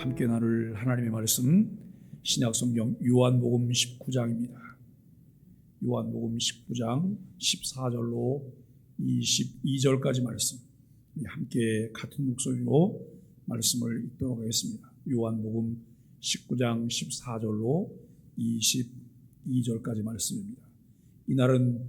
함께 나눌 하나님의 말씀 신약성경 요한복음 19장입니다. 요한복음 19장 14절로 22절까지 말씀 함께 같은 목소리로 말씀을 읽도록 하겠습니다. 요한복음 19장 14절로 22절까지 말씀입니다. 이날은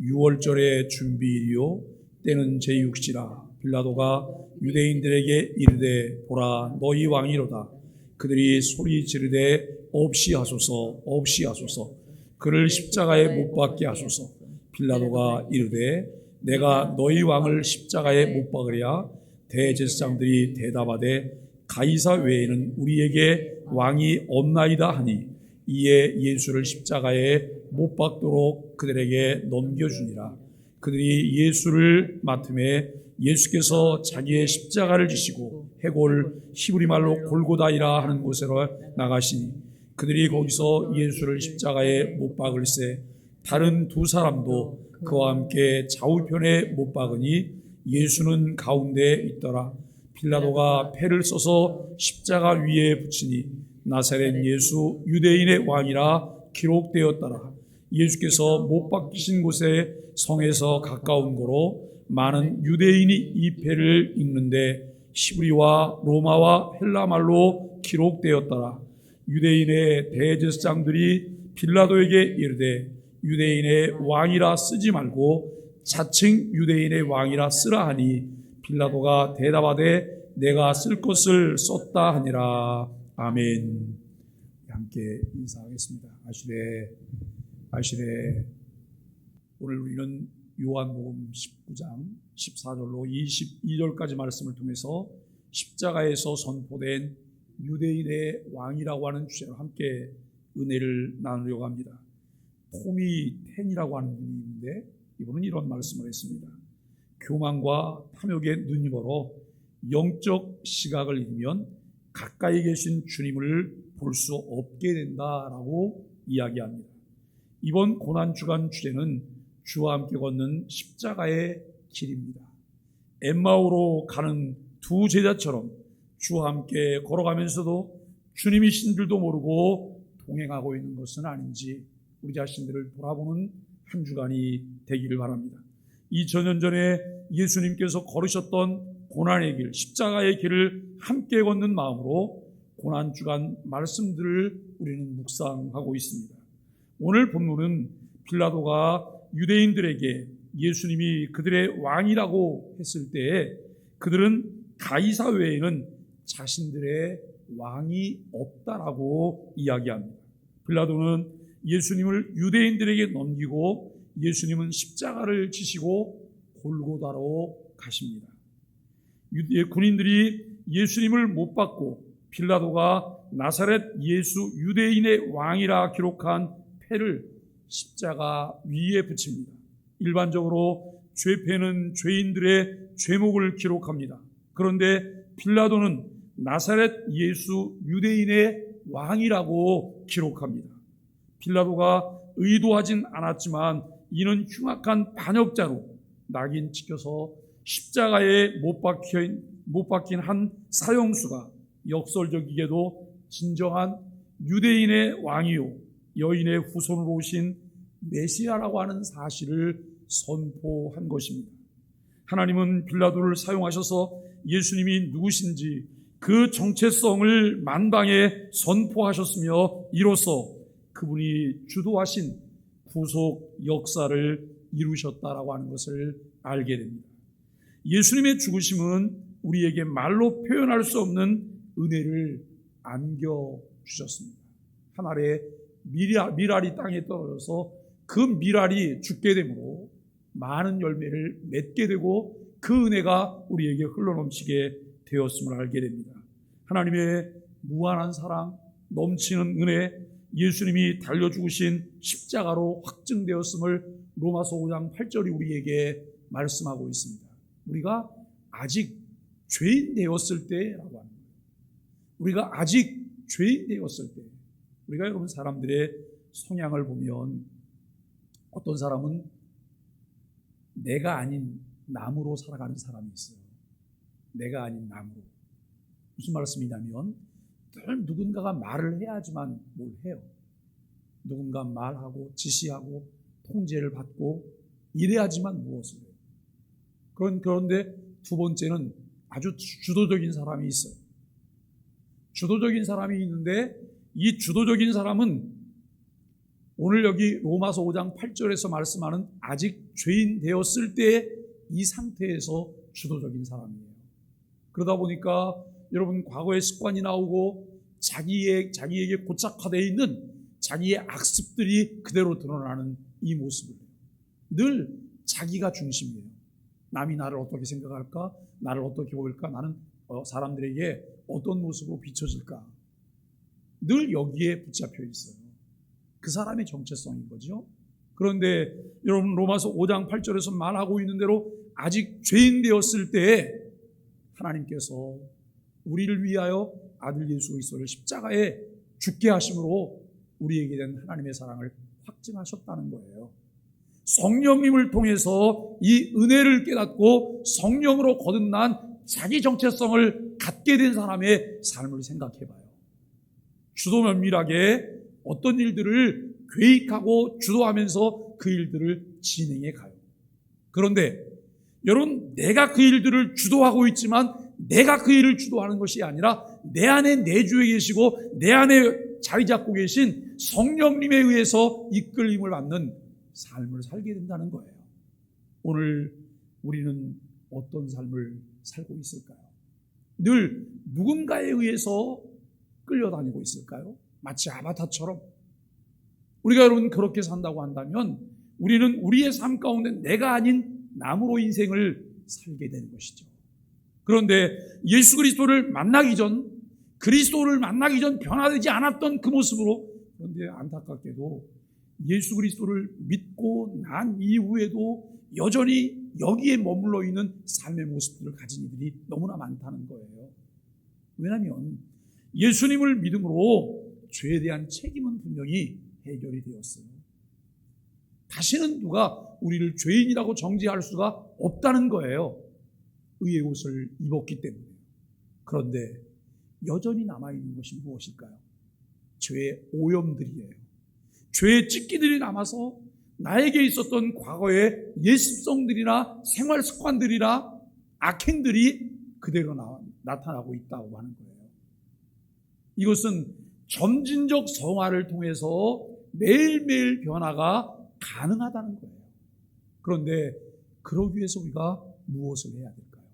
유월절의 준비일이요 때는 제6시라. 빌라도가 유대인들에게 이르되 보라 너희 왕이로다. 그들이 소리 지르되 없이하소서 없이하소서 그를 십자가에 못 박게 하소서. 빌라도가 이르되 내가 너희 왕을 십자가에 못 박으랴. 대제사장들이 대답하되 가이사 외에는 우리에게 왕이 없나이다 하니 이에 예수를 십자가에 못 박도록 그들에게 넘겨주니라. 그들이 예수를 맡음에 예수께서 자기의 십자가를 지시고 해골 히브리말로 골고다이라 하는 곳으로 나가시니 그들이 거기서 예수를 십자가에 못 박을새 다른 두 사람도 그와 함께 좌우편에 못 박으니 예수는 가운데 있더라. 빌라도가 패를 써서 십자가 위에 붙이니 나사렛 예수 유대인의 왕이라 기록되었더라. 예수께서 못 박히신 곳에 성에서 가까운 거로 많은 유대인이 이 패를 읽는데 히브리와 로마와 헬라말로 기록되었더라. 유대인의 대제사장들이 빌라도에게 이르되 유대인의 왕이라 쓰지 말고 자칭 유대인의 왕이라 쓰라 하니 빌라도가 대답하되 내가 쓸 것을 썼다 하니라. 아멘. 함께 인사하겠습니다. 아시레. 오늘 우리는 요한복음 19장 14절로 22절까지 말씀을 통해서 십자가에서 선포된 유대인의 왕이라고 하는 주제로 함께 은혜를 나누려고 합니다. 토미 텐이라고 하는 분이 있는데 이분은 이런 말씀을 했습니다. 교만과 탐욕에 눈이 멀어 영적 시각을 잃으면 가까이 계신 주님을 볼 수 없게 된다라고 이야기합니다. 이번 고난주간 주제는 주와 함께 걷는 십자가의 길입니다. 엠마오로 가는 두 제자처럼 주와 함께 걸어가면서도 주님이신 줄도 모르고 동행하고 있는 것은 아닌지 우리 자신들을 돌아보는 한 주간이 되기를 바랍니다. 2000년 전에 예수님께서 걸으셨던 고난의 길, 십자가의 길을 함께 걷는 마음으로 고난주간 말씀들을 우리는 묵상하고 있습니다. 오늘 본문은 빌라도가 유대인들에게 예수님이 그들의 왕이라고 했을 때에 그들은 가이사 외에는 자신들의 왕이 없다라고 이야기합니다. 빌라도는 예수님을 유대인들에게 넘기고 예수님은 십자가를 지시고 골고다로 가십니다. 군인들이 예수님을 못 박고 빌라도가 나사렛 예수 유대인의 왕이라 기록한 패를 십자가 위에 붙입니다. 일반적으로 죄패는 죄인들의 죄목을 기록합니다. 그런데 빌라도는 나사렛 예수 유대인의 왕이라고 기록합니다. 빌라도가 의도하진 않았지만 이는 흉악한 반역자로 낙인 찍혀서 십자가에 못 박힌 한 사형수가 역설적이게도 진정한 유대인의 왕이요 여인의 후손으로 오신 메시아라고 하는 사실을 선포한 것입니다. 하나님은 빌라도를 사용하셔서 예수님이 누구신지 그 정체성을 만방에 선포하셨으며 이로써 그분이 주도하신 구속 역사를 이루셨다라고 하는 것을 알게 됩니다. 예수님의 죽으심은 우리에게 말로 표현할 수 없는 은혜를 안겨주셨습니다. 한 알의 밀알이 땅에 떨어져서 그 밀알이 죽게 되므로 많은 열매를 맺게 되고 그 은혜가 우리에게 흘러넘치게 되었음을 알게 됩니다. 하나님의 무한한 사랑, 넘치는 은혜, 예수님이 달려 죽으신 십자가로 확증되었음을 로마서 5장 8절이 우리에게 말씀하고 있습니다. 우리가 아직 죄인 되었을 때라고 합니다. 우리가 아직 죄인 되었을 때, 우리가 여러분 사람들의 성향을 보면 어떤 사람은 내가 아닌 남으로 살아가는 사람이 있어요. 내가 아닌 남으로. 무슨 말씀이냐면 늘 누군가가 말을 해야지만 뭘 해요. 누군가 말하고 지시하고 통제를 받고 이래야지만 무엇을 해요. 그런데 두 번째는 아주 주도적인 사람이 있어요. 주도적인 사람이 있는데 이 주도적인 사람은 오늘 여기 로마서 5장 8절에서 말씀하는 아직 죄인 되었을 때 이 상태에서 주도적인 사람이에요. 그러다 보니까 여러분 과거의 습관이 나오고 자기에게 고착화되어 있는 자기의 악습들이 그대로 드러나는 이 모습을 늘 자기가 중심이에요. 남이 나를 어떻게 생각할까? 나를 어떻게 보일까? 나는 사람들에게 어떤 모습으로 비춰질까? 늘 여기에 붙잡혀 있어요. 그 사람의 정체성인 거죠. 그런데 여러분 로마서 5장 8절에서 말하고 있는 대로 아직 죄인 되었을 때 하나님께서 우리를 위하여 아들 예수 그리스도를 십자가에 죽게 하심으로 우리에게 된 하나님의 사랑을 확증하셨다는 거예요. 성령님을 통해서 이 은혜를 깨닫고 성령으로 거듭난 자기 정체성을 갖게 된 사람의 삶을 생각해봐요. 주도 면밀하게 어떤 일들을 계획하고 주도하면서 그 일들을 진행해 가요. 그런데 여러분, 내가 그 일들을 주도하고 있지만 내가 그 일을 주도하는 것이 아니라 내 안에 내주에 계시고 내 안에 자리 잡고 계신 성령님에 의해서 이끌림을 받는 삶을 살게 된다는 거예요. 오늘 우리는 어떤 삶을 살고 있을까요? 늘 누군가에 의해서 끌려다니고 있을까요? 마치 아바타처럼. 우리가 여러분 그렇게 산다고 한다면 우리는 우리의 삶 가운데 내가 아닌 남으로 인생을 살게 되는 것이죠. 그런데 예수 그리스도를 만나기 전, 그리스도를 만나기 전 변화되지 않았던 그 모습으로, 그런데 안타깝게도 예수 그리스도를 믿고 난 이후에도 여전히 여기에 머물러 있는 삶의 모습들을 가진 이들이 너무나 많다는 거예요. 왜냐하면 예수님을 믿음으로 죄에 대한 책임은 분명히 해결이 되었어요. 다시는 누가 우리를 죄인이라고 정죄할 수가 없다는 거예요. 의의 옷을 입었기 때문에. 그런데 여전히 남아있는 것이 무엇일까요? 죄의 오염들이에요. 죄의 찢기들이 남아서 나에게 있었던 과거의 예습성들이나 생활 습관들이나 악행들이 그대로 나타나고 있다고 하는 거예요. 이것은 점진적 성화를 통해서 매일매일 변화가 가능하다는 거예요. 그런데 그러기 위해서 우리가 무엇을 해야 될까요?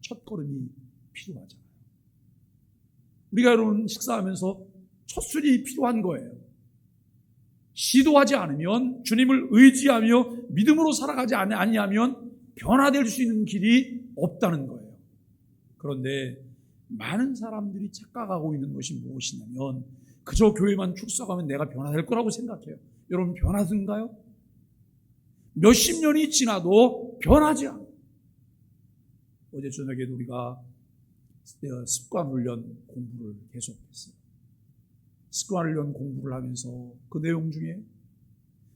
첫걸음이 필요하잖아요. 우리가 여러분 식사하면서 첫술이 필요한 거예요. 시도하지 않으면, 주님을 의지하며 믿음으로 살아가지 아니하면 변화될 수 있는 길이 없다는 거예요. 그런데 많은 사람들이 착각하고 있는 것이 무엇이냐면 그저 교회만 출석하면 내가 변화될 거라고 생각해요. 여러분 변하든가요? 몇십 년이 지나도 변하지 않아요. 어제 저녁에도 우리가 습관훈련 공부를 계속했어요. 습관훈련 공부를 하면서 그 내용 중에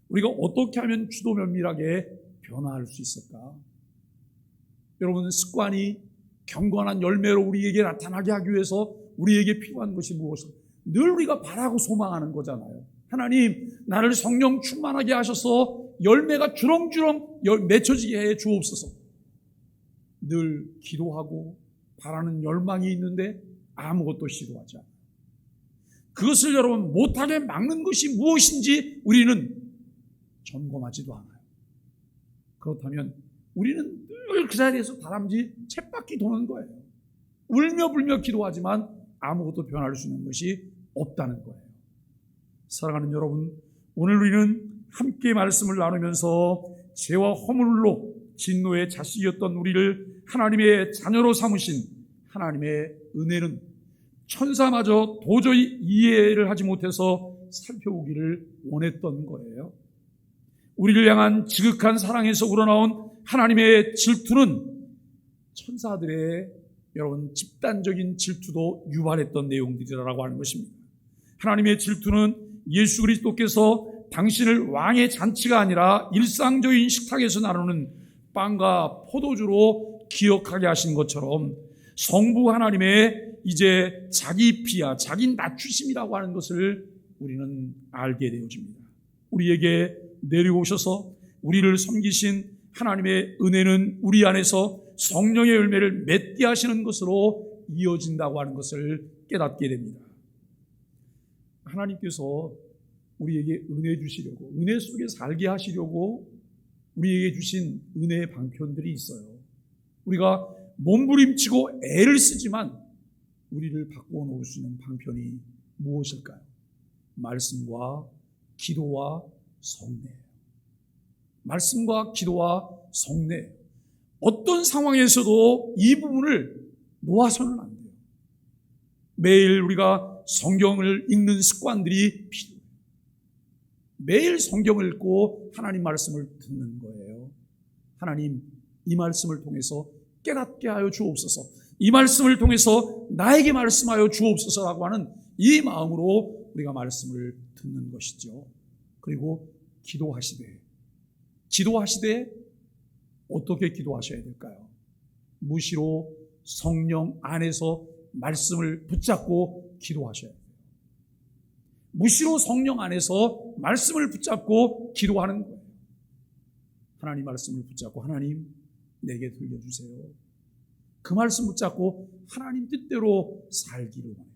우리가 어떻게 하면 주도 면밀하게 변화할 수 있을까? 여러분 습관이 경건한 열매로 우리에게 나타나게 하기 위해서 우리에게 필요한 것이 무엇이죠? 늘 우리가 바라고 소망하는 거잖아요. 하나님, 나를 성령 충만하게 하셔서 열매가 주렁주렁 맺혀지게 해 주옵소서. 늘 기도하고 바라는 열망이 있는데 아무것도 시도하지 않아요. 그것을 여러분 못하게 막는 것이 무엇인지 우리는 점검하지도 않아요. 그렇다면 우리는 늘 그 자리에서 다람쥐 쳇바퀴 도는 거예요. 울며 불며 기도하지만 아무것도 변할 수 있는 것이 없다는 거예요. 사랑하는 여러분, 오늘 우리는 함께 말씀을 나누면서 죄와 허물로 진노의 자식이었던 우리를 하나님의 자녀로 삼으신 하나님의 은혜는 천사마저 도저히 이해를 하지 못해서 살펴보기를 원했던 거예요. 우리를 향한 지극한 사랑에서 우러나온 하나님의 질투는 천사들의 여러분 집단적인 질투도 유발했던 내용들이라고 하는 것입니다. 하나님의 질투는 예수 그리스도께서 당신을 왕의 잔치가 아니라 일상적인 식탁에서 나누는 빵과 포도주로 기억하게 하신 것처럼 성부 하나님의 이제 자기 비하, 자기 낮추심이라고 하는 것을 우리는 알게 되어집니다. 우리에게 내려오셔서 우리를 섬기신 하나님의 은혜는 우리 안에서 성령의 열매를 맺게 하시는 것으로 이어진다고 하는 것을 깨닫게 됩니다. 하나님께서 우리에게 은혜 주시려고, 은혜 속에 살게 하시려고 우리에게 주신 은혜의 방편들이 있어요. 우리가 몸부림치고 애를 쓰지만 우리를 바꾸어 놓을 수 있는 방편이 무엇일까요? 말씀과 기도와 성례. 말씀과 기도와 성례. 어떤 상황에서도 이 부분을 놓아서는 안 돼요. 매일 우리가 성경을 읽는 습관들이 필요해요. 매일 성경을 읽고 하나님 말씀을 듣는 거예요. 하나님, 이 말씀을 통해서 깨닫게 하여 주옵소서. 이 말씀을 통해서 나에게 말씀하여 주옵소서라고 하는 이 마음으로 우리가 말씀을 듣는 것이죠. 그리고 기도하시되 어떻게 기도하셔야 될까요? 무시로 성령 안에서 말씀을 붙잡고 기도하셔야 돼요. 무시로 성령 안에서 말씀을 붙잡고 기도하는 거예요. 하나님 말씀을 붙잡고 하나님 내게 들려주세요. 그 말씀 붙잡고 하나님 뜻대로 살기를 원해요.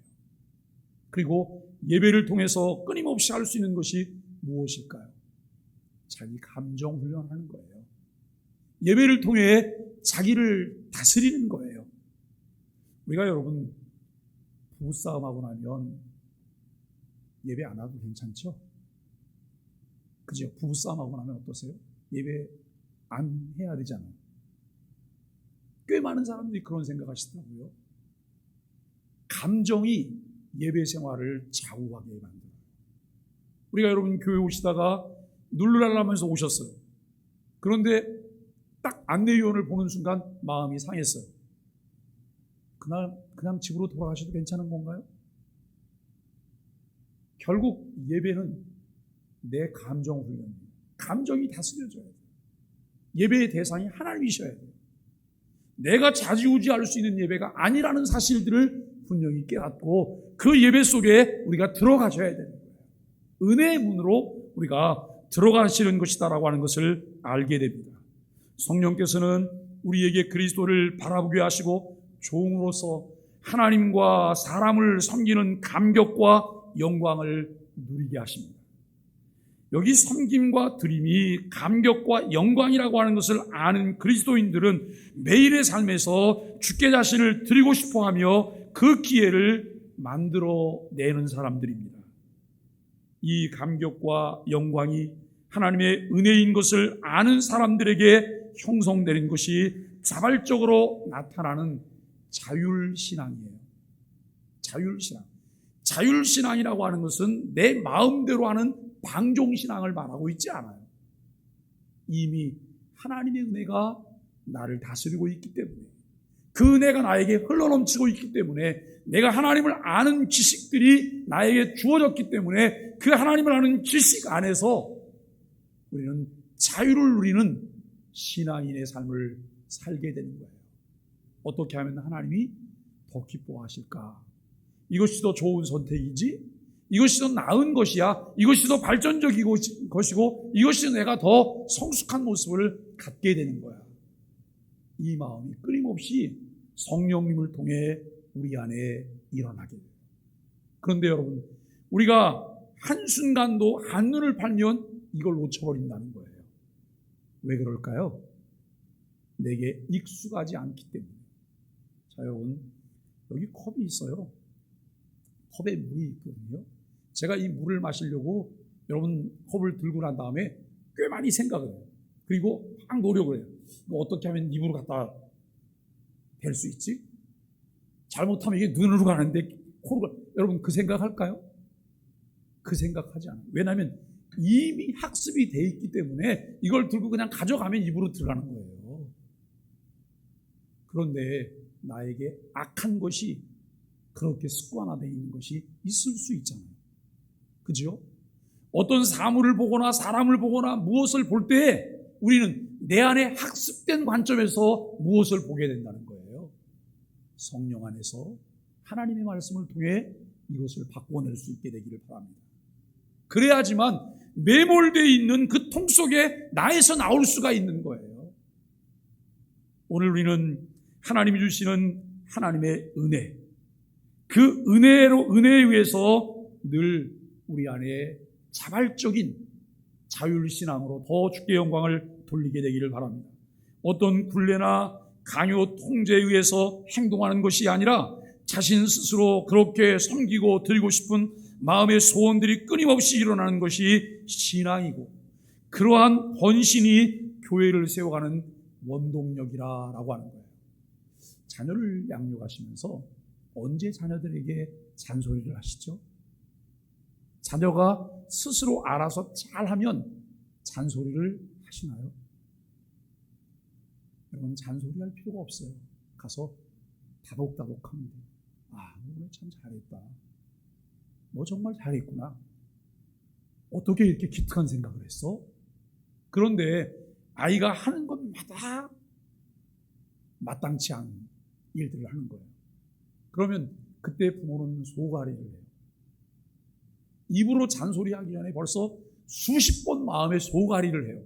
그리고 예배를 통해서 끊임없이 할 수 있는 것이 무엇일까요? 자기 감정 훈련하는 거예요. 예배를 통해 자기를 다스리는 거예요. 우리가 여러분 부부싸움하고 나면 예배 안 와도 괜찮죠? 그죠? 부부싸움하고 나면 어떠세요? 예배 안 해야 되잖아요. 꽤 많은 사람들이 그런 생각하시더라고요. 감정이 예배 생활을 좌우하게 만들어요. 우리가 여러분 교회 오시다가 눌르랄라면서 오셨어요. 그런데 딱 안내위원을 보는 순간 마음이 상했어요. 그냥 집으로 돌아가셔도 괜찮은 건가요? 결국 예배는 내 감정 훈련입니다. 감정이 다스려져야 돼요. 예배의 대상이 하나님이셔야 돼요. 내가 좌지우지할 수 있는 예배가 아니라는 사실들을 분명히 깨닫고 그 예배 속에 우리가 들어가셔야 되는 거예요. 은혜의 문으로 우리가 들어가시는 것이다라고 하는 것을 알게 됩니다. 성령께서는 우리에게 그리스도를 바라보게 하시고 종으로서 하나님과 사람을 섬기는 감격과 영광을 누리게 하십니다. 여기 섬김과 드림이 감격과 영광이라고 하는 것을 아는 그리스도인들은 매일의 삶에서 주께 자신을 드리고 싶어하며 그 기회를 만들어내는 사람들입니다. 이 감격과 영광이 하나님의 은혜인 것을 아는 사람들에게 형성되는 것이 자발적으로 나타나는 자율신앙이에요. 자율신앙. 자율신앙이라고 하는 것은 내 마음대로 하는 방종신앙을 말하고 있지 않아요. 이미 하나님의 은혜가 나를 다스리고 있기 때문에, 그 은혜가 나에게 흘러넘치고 있기 때문에, 내가 하나님을 아는 지식들이 나에게 주어졌기 때문에 그 하나님을 아는 지식 안에서 우리는 자유를 누리는 신앙인의 삶을 살게 되는 거예요. 어떻게 하면 하나님이 더 기뻐하실까? 이것이 더 좋은 선택이지? 이것이 더 나은 것이야? 이것이 더 발전적인 것이고 이것이 내가 더 성숙한 모습을 갖게 되는 거야. 이 마음이 끊임없이 성령님을 통해 우리 안에 일어나게 돼요. 그런데 여러분, 우리가 한순간도 한눈을 팔면 이걸 놓쳐버린다는 거예요. 왜 그럴까요? 내게 익숙하지 않기 때문에. 자, 여러분, 여기 컵이 있어요. 컵에 물이 있거든요. 제가 이 물을 마시려고 여러분 컵을 들고 난 다음에 꽤 많이 생각을 해요. 그리고 막 노력을 해요. 어떻게 하면 입으로 갖다 댈 수 있지? 잘못하면 이게 눈으로 가는데 코로 가. 여러분 그 생각할까요? 그 생각하지 않아요. 왜냐하면 이미 학습이 돼 있기 때문에 이걸 들고 그냥 가져가면 입으로 들어가는 거예요. 그런데 나에게 악한 것이 그렇게 습관화되어 있는 것이 있을 수 있잖아요. 그죠? 어떤 사물을 보거나 사람을 보거나 무엇을 볼 때 우리는 내 안에 학습된 관점에서 무엇을 보게 된다는 거예요. 성령 안에서 하나님의 말씀을 통해 이것을 바꿔낼 수 있게 되기를 바랍니다. 그래야지만 매몰되어 있는 그 통 속에 나에서 나올 수가 있는 거예요. 오늘 우리는 하나님이 주시는 하나님의 은혜, 그 은혜에 의해서 늘 우리 안에 자발적인 자율신앙으로 더 주께 영광을 돌리게 되기를 바랍니다. 어떤 굴레나 강요 통제에 의해서 행동하는 것이 아니라 자신 스스로 그렇게 섬기고 드리고 싶은 마음의 소원들이 끊임없이 일어나는 것이 신앙이고, 그러한 헌신이 교회를 세워가는 원동력이라고 하는 거예요. 자녀를 양육하시면서 언제 자녀들에게 잔소리를 하시죠? 자녀가 스스로 알아서 잘하면 잔소리를 하시나요? 여러분, 잔소리할 필요가 없어요. 가서 다독다독하면 돼요. 오늘 참 잘했다. 너 정말 잘했구나. 어떻게 이렇게 기특한 생각을 했어? 그런데 아이가 하는 것마다 마땅치 않은 일들을 하는 거예요. 그러면 그때 부모는 소가리를 해요. 입으로 잔소리하기 전에 벌써 수십 번 마음에 소가리를 해요.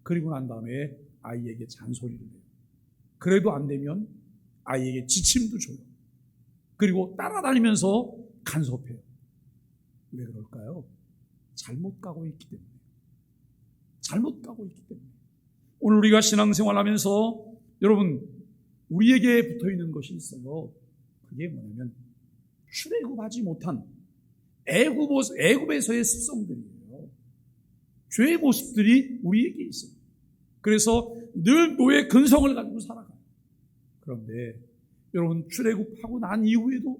그리고 난 다음에 아이에게 잔소리를 해요. 그래도 안 되면 아이에게 지침도 줘요. 그리고 따라다니면서 간섭해요. 왜 그럴까요? 잘못 가고 있기 때문에. 잘못 가고 있기 때문에. 오늘 우리가 신앙생활하면서 여러분, 우리에게 붙어있는 것이 있어요. 그게 뭐냐면 출애굽하지 못한 애굽에서의 습성들이에요. 죄의 모습들이 우리에게 있어요. 그래서 늘 노예 근성을 가지고 살아가요. 그런데 여러분, 출애굽하고 난 이후에도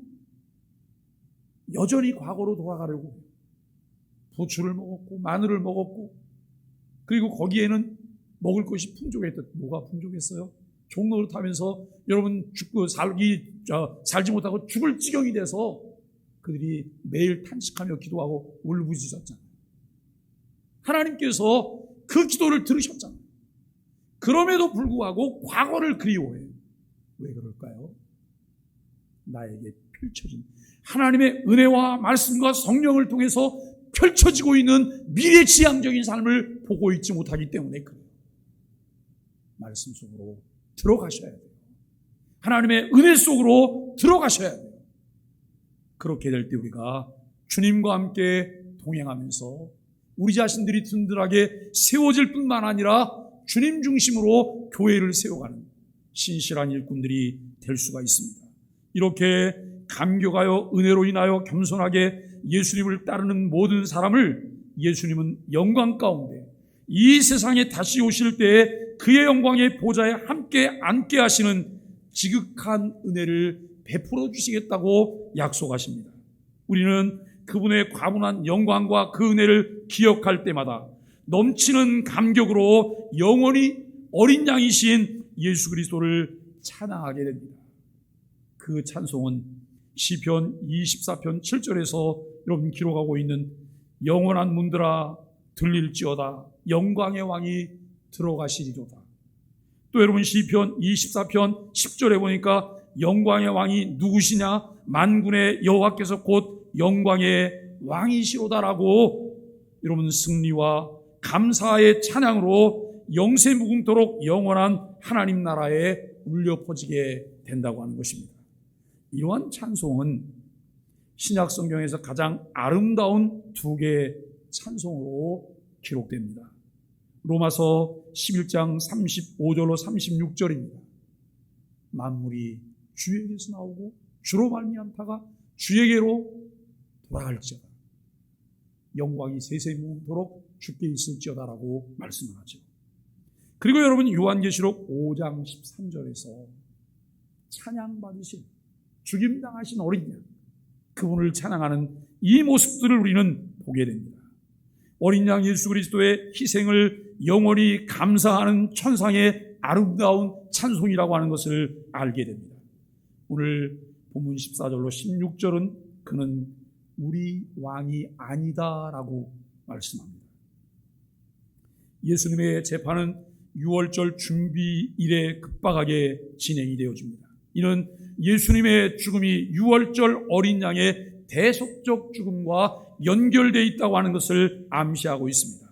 여전히 과거로 돌아가려고 해요. 부추를 먹었고 마늘을 먹었고, 그리고 거기에는 먹을 것이 풍족했던, 뭐가 풍족했어요? 종로를 타면서 여러분 살지 못하고 죽을 지경이 돼서 그들이 매일 탄식하며 기도하고 울부짖었잖아요. 하나님께서 그 기도를 들으셨잖아요. 그럼에도 불구하고 과거를 그리워해요. 왜 그럴까요? 나에게 펼쳐진 하나님의 은혜와 말씀과 성령을 통해서 펼쳐지고 있는 미래지향적인 삶을 보고 있지 못하기 때문에 그래요. 말씀 속으로 들어가셔야 돼요. 하나님의 은혜 속으로 들어가셔야 돼요. 그렇게 될 때 우리가 주님과 함께 동행하면서 우리 자신들이 든든하게 세워질 뿐만 아니라 주님 중심으로 교회를 세워가는 신실한 일꾼들이 될 수가 있습니다. 이렇게 감격하여 은혜로 인하여 겸손하게 예수님을 따르는 모든 사람을 예수님은 영광 가운데 이 세상에 다시 오실 때에 그의 영광의 보좌에 함께 앉게 하시는 지극한 은혜를 베풀어 주시겠다고 약속하십니다. 우리는 그분의 과분한 영광과 그 은혜를 기억할 때마다 넘치는 감격으로 영원히 어린 양이신 예수 그리스도를 찬양하게 됩니다. 그 찬송은 시편 24편 7절에서 여러분 기록하고 있는 영원한 문들아 들릴지어다 영광의 왕이 들어가시리로다. 또 여러분 시편 24편 10절에 보니까 영광의 왕이 누구시냐? 만군의 여호와께서 곧 영광의 왕이시로다라고 여러분 승리와 감사의 찬양으로 영세무궁토록 영원한 하나님 나라에 울려 퍼지게 된다고 하는 것입니다. 이러한 찬송은 신약 성경에서 가장 아름다운 두 개의 찬송으로 기록됩니다. 로마서 11장 35절로 36절입니다. 만물이 주에게서 나오고 주로 말미암다가 주에게로 돌아갈지어다. 영광이 세세무궁토록 주께 있을지어다라고 말씀을 하죠. 그리고 여러분 요한계시록 5장 13절에서 찬양받으신 죽임당하신 어린 양, 그분을 찬양하는 이 모습들을 우리는 보게 됩니다. 어린 양 예수 그리스도의 희생을 영원히 감사하는 천상의 아름다운 찬송이라고 하는 것을 알게 됩니다. 오늘 본문 14절로 16절은 그는 우리 왕이 아니다라고 말씀합니다. 예수님의 재판은 6월절 준비일에 급박하게 진행이 되어집니다. 이는 예수님의 죽음이 유월절 어린 양의 대속적 죽음과 연결되어 있다고 하는 것을 암시하고 있습니다.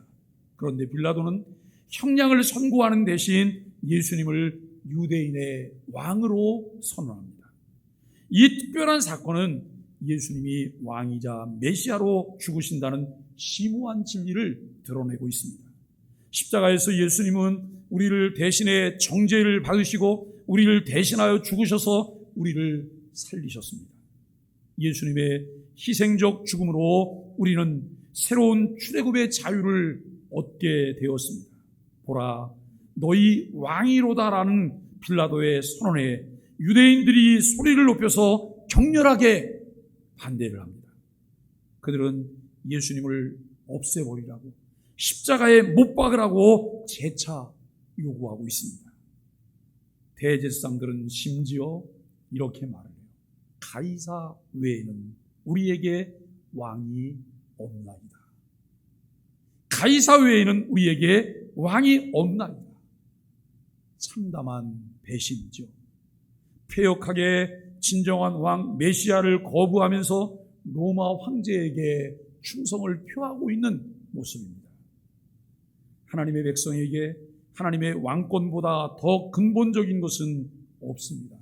그런데 빌라도는 형량을 선고하는 대신 예수님을 유대인의 왕으로 선언합니다. 이 특별한 사건은 예수님이 왕이자 메시아로 죽으신다는 심오한 진리를 드러내고 있습니다. 십자가에서 예수님은 우리를 대신해 정죄를 받으시고 우리를 대신하여 죽으셔서 우리를 살리셨습니다. 예수님의 희생적 죽음으로 우리는 새로운 출애굽의 자유를 얻게 되었습니다. 보라, 너희 왕이로다라는 빌라도의 선언에 유대인들이 소리를 높여서 격렬하게 반대를 합니다. 그들은 예수님을 없애버리라고, 십자가에 못 박으라고 재차 요구하고 있습니다. 대제사장들은 심지어 이렇게 말을 해요. 가이사 외에는 우리에게 왕이 없나이다. 가이사 외에는 우리에게 왕이 없나이다. 참담한 배신이죠. 폐역하게 진정한 왕 메시아를 거부하면서 로마 황제에게 충성을 표하고 있는 모습입니다. 하나님의 백성에게 하나님의 왕권보다 더 근본적인 것은 없습니다.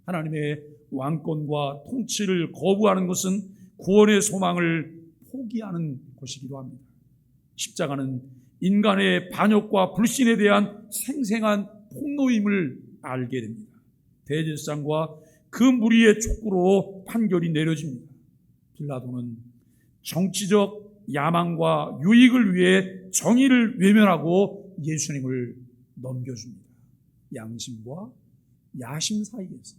하나님의 왕권과 통치를 거부하는 것은 구원의 소망을 포기하는 것이기도 합니다. 십자가는 인간의 반역과 불신에 대한 생생한 폭로임을 알게 됩니다. 대제사장과 그 무리의 촉구로 판결이 내려집니다. 빌라도는 정치적 야망과 유익을 위해 정의를 외면하고 예수님을 넘겨줍니다. 양심과 야심 사이에서,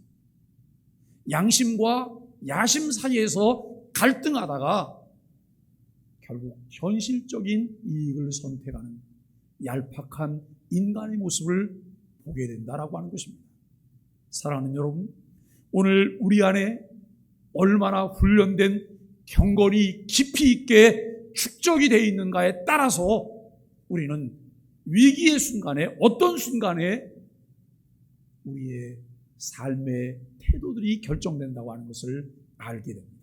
양심과 야심 사이에서 갈등하다가 결국 현실적인 이익을 선택하는 얄팍한 인간의 모습을 보게 된다라고 하는 것입니다. 사랑하는 여러분, 오늘 우리 안에 얼마나 훈련된 경건이 깊이 있게 축적이 되어 있는가에 따라서 우리는 위기의 순간에, 어떤 순간에 우리의 삶의 태도들이 결정된다고 하는 것을 알게 됩니다.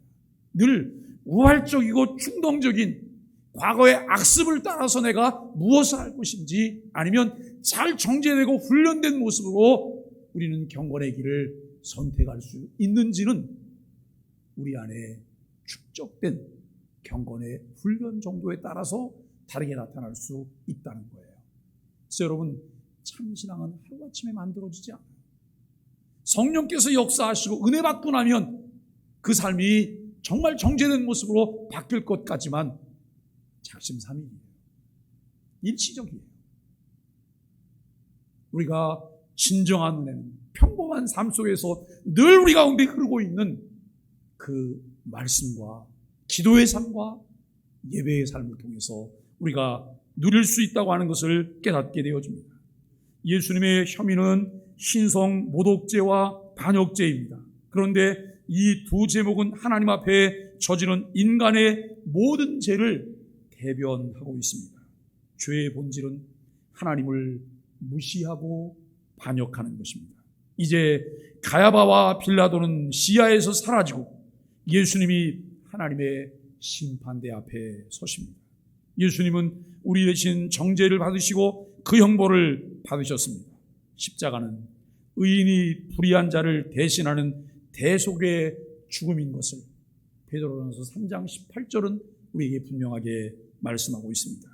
늘 우발적이고 충동적인 과거의 악습을 따라서 내가 무엇을 할 것인지, 아니면 잘 정제되고 훈련된 모습으로 우리는 경건의 길을 선택할 수 있는지는 우리 안에 축적된 경건의 훈련 정도에 따라서 다르게 나타날 수 있다는 거예요. 그래서 여러분, 참신앙은 하루아침에 만들어지지 않아요. 성령께서 역사하시고 은혜 받고 나면 그 삶이 정말 정제된 모습으로 바뀔 것 같지만 작심삼일이에요. 일시적이에요. 우리가 진정한 은혜는 평범한 삶 속에서 늘 우리 가운데 흐르고 있는 그 말씀과 기도의 삶과 예배의 삶을 통해서 우리가 누릴 수 있다고 하는 것을 깨닫게 되어집니다. 예수님의 혐의는 신성 모독죄와 반역죄입니다. 그런데 이 두 제목은 하나님 앞에 저지른 인간의 모든 죄를 대변하고 있습니다. 죄의 본질은 하나님을 무시하고 반역하는 것입니다. 이제 가야바와 빌라도는 시야에서 사라지고 예수님이 하나님의 심판대 앞에 서십니다. 예수님은 우리 대신 정죄를 받으시고 그 형벌을 받으셨습니다. 십자가는 의인이 불의한 자를 대신하는 대속의 죽음인 것을 베드로전서 3장 18절은 우리에게 분명하게 말씀하고 있습니다.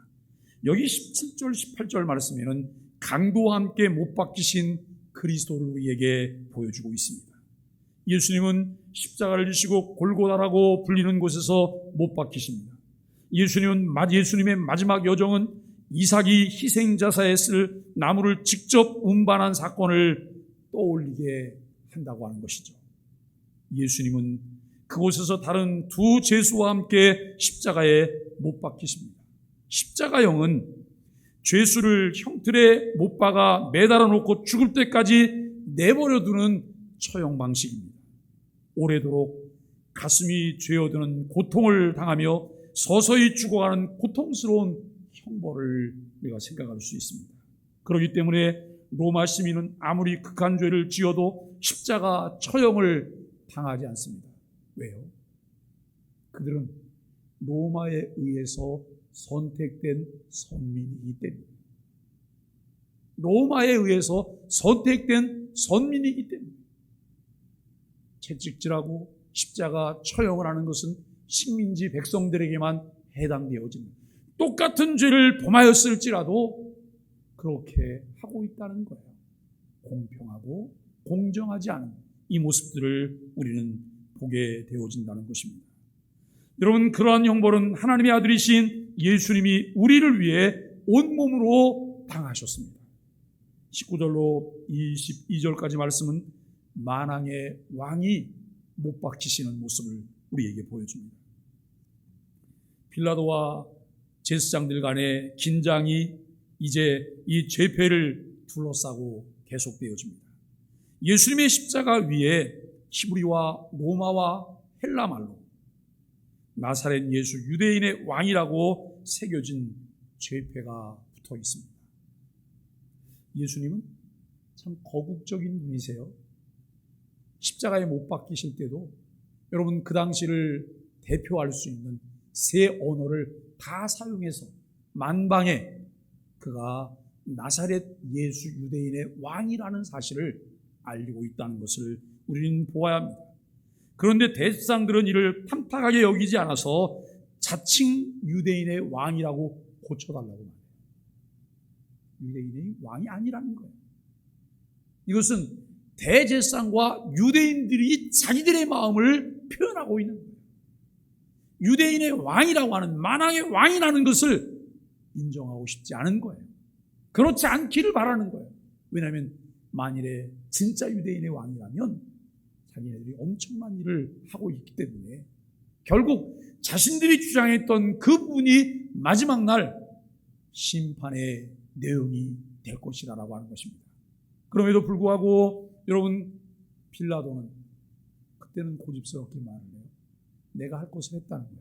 여기 17절 18절 말씀에는 강도와 함께 못 박히신 그리스도를 우리에게 보여주고 있습니다. 예수님은 십자가를 지시고 골고다라고 불리는 곳에서 못 박히십니다. 예수님의 마지막 여정은 이삭이 희생자사에 쓸 나무를 직접 운반한 사건을 떠올리게 한다고 하는 것이죠. 예수님은 그곳에서 다른 두 죄수와 함께 십자가에 못 박히십니다. 십자가형은 죄수를 형틀에 못 박아 매달아 놓고 죽을 때까지 내버려 두는 처형 방식입니다. 오래도록 가슴이 죄어드는 고통을 당하며 서서히 죽어가는 고통스러운 형벌을 우리가 생각할 수 있습니다. 그렇기 때문에 로마 시민은 아무리 극한 죄를 지어도 십자가 처형을 당하지 않습니다. 왜요? 그들은 로마에 의해서 선택된 선민이기 때문에, 로마에 의해서 선택된 선민이기 때문에 채찍질하고 십자가 처형을 하는 것은 식민지 백성들에게만 해당되어집니다. 똑같은 죄를 범하였을지라도 그렇게 하고 있다는 거예요. 공평하고 공정하지 않은 이 모습들을 우리는 보게 되어진다는 것입니다. 여러분, 그러한 형벌은 하나님의 아들이신 예수님이 우리를 위해 온몸으로 당하셨습니다. 19절로 22절까지 말씀은 만왕의 왕이 못 박히시는 모습을 우리에게 보여줍니다. 빌라도와 제사장들 간의 긴장이 이제 이 죄패를 둘러싸고 계속되어집니다. 예수님의 십자가 위에 히브리와 로마와 헬라말로 나사렛 예수 유대인의 왕이라고 새겨진 죄패가 붙어 있습니다. 예수님은 참 거국적인 분이세요. 십자가에 못 박히실 때도 여러분 그 당시를 대표할 수 있는 세 언어를 다 사용해서 만방에 그가 나사렛 예수 유대인의 왕이라는 사실을 알리고 있다는 것을 우리는 보아야 합니다. 그런데 대제사장들은 이를 탐탁하게 여기지 않아서 자칭 유대인의 왕이라고 고쳐달라고 말해요. 유대인의 왕이 아니라는 거예요. 이것은 대제사장과 유대인들이 자기들의 마음을 표현하고 있는 거예요. 유대인의 왕이라고 하는 만왕의 왕이라는 것을 인정하고 싶지 않은 거예요. 그렇지 않기를 바라는 거예요. 왜냐하면 만일에 진짜 유대인의 왕이라면 자기네들이 엄청난 일을 하고 있기 때문에 결국 자신들이 주장했던 그 부분이 마지막 날 심판의 내용이 될 것이라고 하는 것입니다. 그럼에도 불구하고 여러분, 빌라도는 그때는 고집스럽게 말을 해요. 내가 할 것을 했다는 거예요.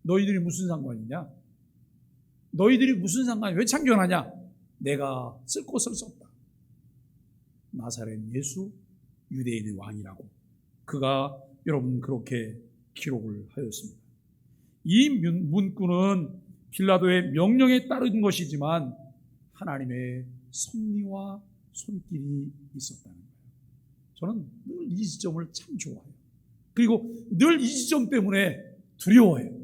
너희들이 무슨 상관이냐? 너희들이 무슨 상관이 왜 참견하냐? 내가 쓸 것을 썼다. 나사렛 예수 유대인의 왕이라고 그가 여러분 그렇게 기록을 하였습니다. 이 문구는 빌라도의 명령에 따른 것이지만 하나님의 섭리와 손길이 있었다는 거예요. 저는 늘 이 지점을 참 좋아해요. 그리고 늘 이 지점 때문에 두려워해요.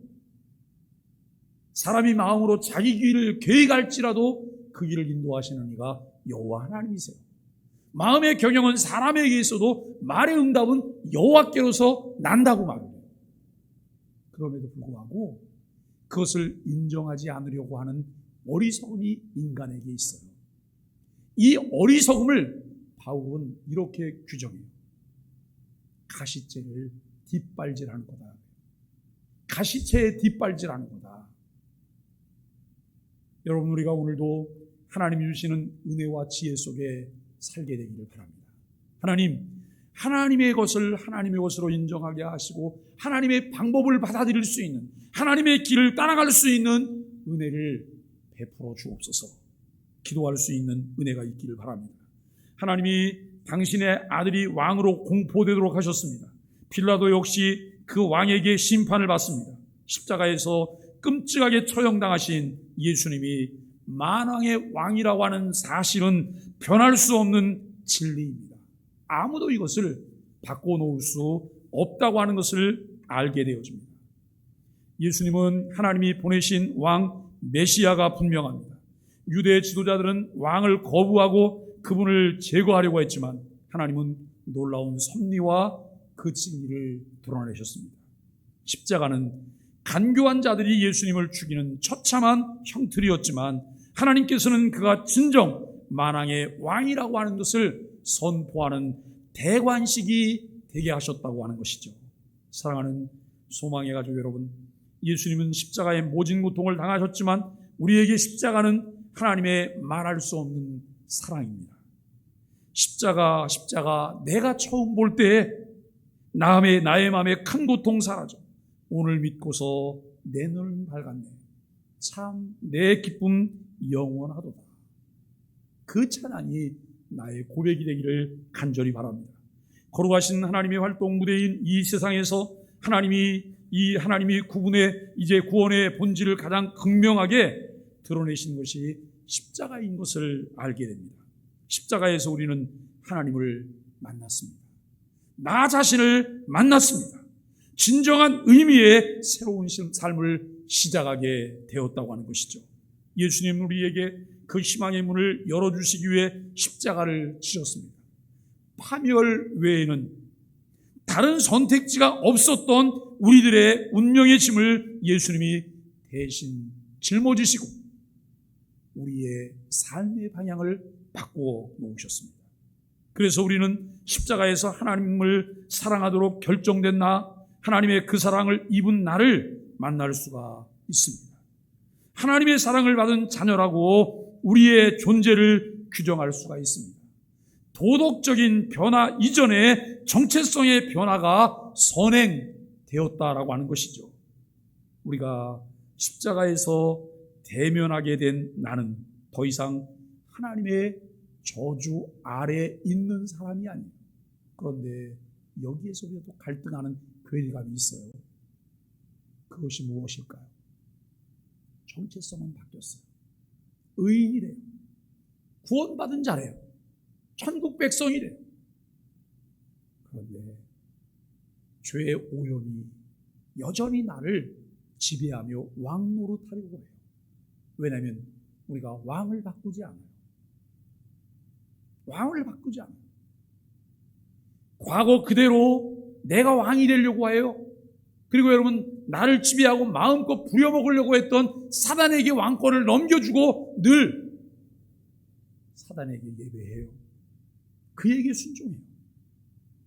사람이 마음으로 자기 길을 계획할지라도 그 길을 인도하시는 이가 여호와 하나님이세요. 마음의 경영은 사람에게 있어도 말의 응답은 여호와께로서 난다고 말해요. 그럼에도 불구하고 그것을 인정하지 않으려고 하는 어리석음이 인간에게 있어요. 이 어리석음을 바울은 이렇게 규정해요. 가시채를 뒷발질하는 거다. 가시채에 뒷발질하는 거다. 여러분, 우리가 오늘도 하나님이 주시는 은혜와 지혜 속에 살게 되기를 바랍니다. 하나님, 하나님의 것을 하나님의 것으로 인정하게 하시고 하나님의 방법을 받아들일 수 있는, 하나님의 길을 따라갈 수 있는 은혜를 베풀어 주옵소서. 기도할 수 있는 은혜가 있기를 바랍니다. 하나님이 당신의 아들이 왕으로 공포되도록 하셨습니다. 빌라도 역시 그 왕에게 심판을 받습니다. 십자가에서 끔찍하게 처형당하신 예수님이 만왕의 왕이라고 하는 사실은 변할 수 없는 진리입니다. 아무도 이것을 바꿔놓을 수 없다고 하는 것을 알게 되어집니다. 예수님은 하나님이 보내신 왕 메시아가 분명합니다. 유대 지도자들은 왕을 거부하고 그분을 제거하려고 했지만 하나님은 놀라운 섭리와 그 진리를 드러내셨습니다. 십자가는 간교한 자들이 예수님을 죽이는 처참한 형틀이었지만 하나님께서는 그가 진정 만왕의 왕이라고 하는 것을 선포하는 대관식이 되게 하셨다고 하는 것이죠. 사랑하는 소망의 가족 여러분, 예수님은 십자가의 모진 고통을 당하셨지만 우리에게 십자가는 하나님의 말할 수 없는 사랑입니다. 십자가 내가 처음 볼 때에 나의 마음에 큰 고통 사라져 오늘 믿고서 내 눈은 밝았네. 참 내 기쁨 영원하도다. 그 찬양이 나의 고백이 되기를 간절히 바랍니다. 거룩하신 하나님의 활동 무대인 이 세상에서 하나님이 구원의 본질을 가장 극명하게 드러내신 것이 십자가인 것을 알게 됩니다. 십자가에서 우리는 하나님을 만났습니다. 나 자신을 만났습니다. 진정한 의미의 새로운 삶을 시작하게 되었다고 하는 것이죠. 예수님 우리에게 그 희망의 문을 열어주시기 위해 십자가를 지셨습니다. 파멸 외에는 다른 선택지가 없었던 우리들의 운명의 짐을 예수님이 대신 짊어지시고 우리의 삶의 방향을 바꾸어 놓으셨습니다. 그래서 우리는 십자가에서 하나님을 사랑하도록 결정된 하나님의 그 사랑을 입은 나를 만날 수가 있습니다. 하나님의 사랑을 받은 자녀라고 우리의 존재를 규정할 수가 있습니다. 도덕적인 변화 이전에 정체성의 변화가 선행되었다라고 하는 것이죠. 우리가 십자가에서 대면하게 된 나는 더 이상 하나님의 저주 아래에 있는 사람이 아니에요. 그런데 여기에서 우리가 또 갈등하는 괴리감이 있어요. 그것이 무엇일까요? 정체성은 바뀌었어요. 의인이래요. 구원받은 자래요. 천국 백성이래요. 그런데 죄의 오염이 여전히 나를 지배하며 왕 노릇하려고 해요. 왜냐하면 우리가 왕을 바꾸지 않아요. 왕을 바꾸지 않아요. 과거 그대로 내가 왕이 되려고 해요. 그리고 여러분, 나를 지배하고 마음껏 부려먹으려고 했던 사단에게 왕권을 넘겨주고 늘 사단에게 예배해요. 그에게 순종해요.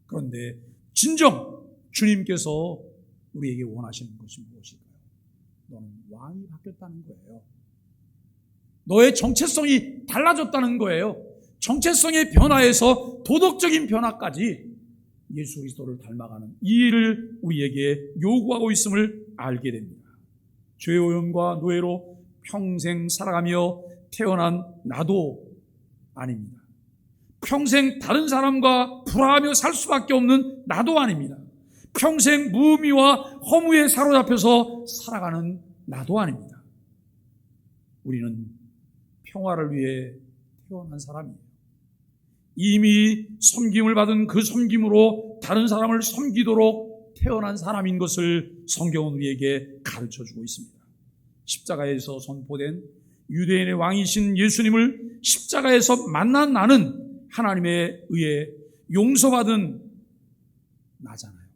그런데 진정 주님께서 우리에게 원하시는 것이 무엇일까요? 너는 왕이 바뀌었다는 거예요. 너의 정체성이 달라졌다는 거예요. 정체성의 변화에서 도덕적인 변화까지 예수 그리스도를 닮아가는 이 일을 우리에게 요구하고 있음을 알게 됩니다. 죄의 오염과 노예로 평생 살아가며 태어난 나도 아닙니다. 평생 다른 사람과 불화하며 살 수밖에 없는 나도 아닙니다. 평생 무의미와 허무에 사로잡혀서 살아가는 나도 아닙니다. 우리는 평화를 위해 태어난 사람이에요. 이미 섬김을 받은 그 섬김으로 다른 사람을 섬기도록 태어난 사람인 것을 성경은 우리에게 가르쳐주고 있습니다. 십자가에서 선포된 유대인의 왕이신 예수님을 십자가에서 만난 나는 하나님에 의해 용서받은 나잖아요.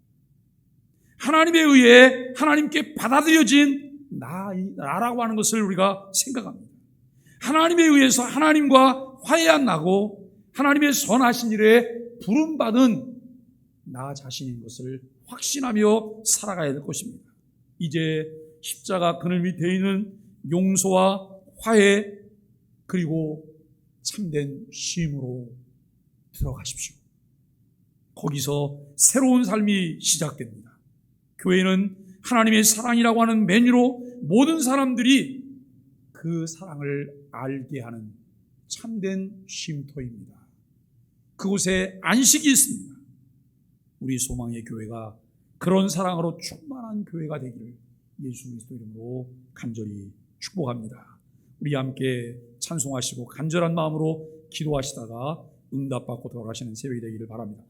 하나님에 의해 하나님께 받아들여진 나라고 하는 것을 우리가 생각합니다. 하나님에 의해서 하나님과 화해한 나고 하나님의 선하신 일에 부름받은 나 자신인 것을 확신하며 살아가야 될 것입니다. 이제 십자가 그늘 밑에 있는 용서와 화해 그리고 참된 쉼으로 들어가십시오. 거기서 새로운 삶이 시작됩니다. 교회는 하나님의 사랑이라고 하는 메뉴로 모든 사람들이 그 사랑을 알게 하는 참된 쉼터입니다. 그곳에 안식이 있습니다. 우리 소망의 교회가 그런 사랑으로 충만한 교회가 되기를 예수 그리스도 이름으로 간절히 축복합니다. 우리 함께 찬송하시고 간절한 마음으로 기도하시다가 응답받고 돌아가시는 새벽이 되기를 바랍니다.